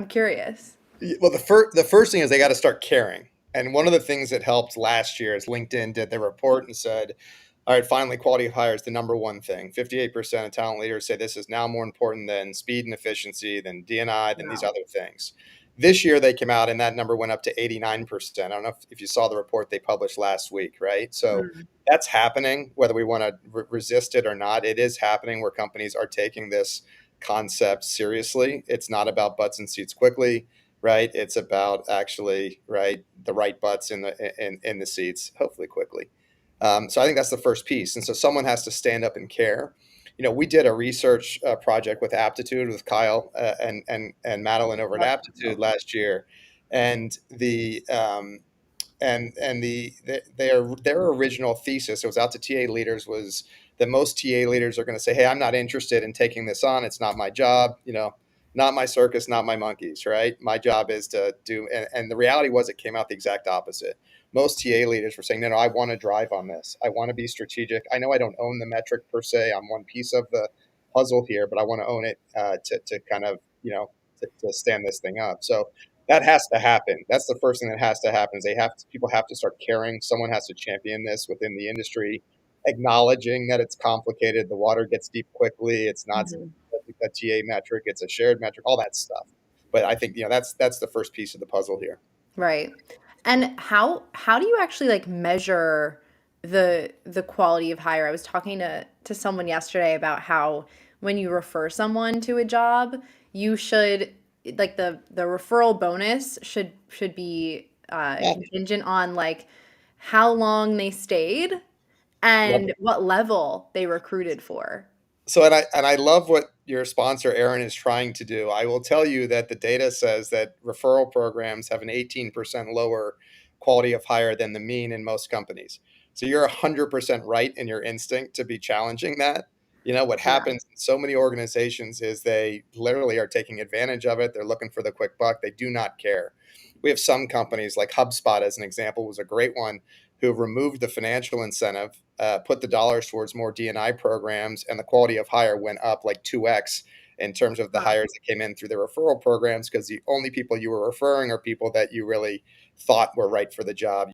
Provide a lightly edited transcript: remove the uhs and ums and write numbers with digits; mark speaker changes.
Speaker 1: I'm curious.
Speaker 2: Well, the first thing is they got to start caring. And one of the things that helped last year is LinkedIn did their report and said, all right, finally, quality of hire is the number one thing. 58% of talent leaders say this is now more important than speed and efficiency, than D&I, than these
Speaker 1: Wow.
Speaker 2: other things. This year they came out and that number went up to 89%. I don't know if you saw the report they published last week, right? So
Speaker 1: Mm,
Speaker 2: that's happening, whether we want to resist it or not. It is happening where companies are taking this concept seriously. It's not about butts and seats quickly, right? It's about actually, right, the right butts in the seats, hopefully quickly. So I think that's the first piece. And so someone has to stand up and care. We did a research project with Aptitude with Kyle and Madeline over at
Speaker 1: love
Speaker 2: Aptitude
Speaker 1: that.
Speaker 2: last year, and their original thesis, it was out to TA leaders, was that most TA leaders are going to say, hey, I'm not interested in taking this on, it's not my job, not my circus, not my monkeys, right? My job is to do. And the reality was, it came out the exact opposite. Most TA leaders were saying, no, I want to drive on this, I want to be strategic, I know I don't own the metric per se, I'm one piece of the puzzle here, but I want to own it, to kind of, to stand this thing up. So that has to happen. That's the first thing that has to happen. Is people have to start caring. Someone has to champion this within the industry, acknowledging that it's complicated. The water gets deep quickly. It's not
Speaker 1: Mhm.
Speaker 2: a TA metric. It's a shared metric. All that stuff. But I think that's the first piece of the puzzle here.
Speaker 1: Right. And how do you actually like measure the quality of hire? I was talking to someone yesterday about how when you refer someone to a job, you should like the referral bonus should be
Speaker 2: Yeah.
Speaker 1: contingent on like how long they stayed
Speaker 2: Love
Speaker 1: and
Speaker 2: it.
Speaker 1: what level they recruited for.
Speaker 2: So and I love what your sponsor Aaron is trying to do. I will tell you that the data says that referral programs have an 18% lower quality of hire than the mean in most companies. So you're 100% right in your instinct to be challenging that. What
Speaker 1: Yeah.
Speaker 2: happens in so many organizations is they literally are taking advantage of it. They're looking for the quick buck. They do not care. We have some companies like HubSpot, as an example, was a great one, who removed the financial incentive, put the dollars towards more D&I programs, and the quality of hire went up like 2x in terms of the
Speaker 1: Huh.
Speaker 2: hires that came in through the referral programs, because the only people you were referring are people that you really thought were right for the job.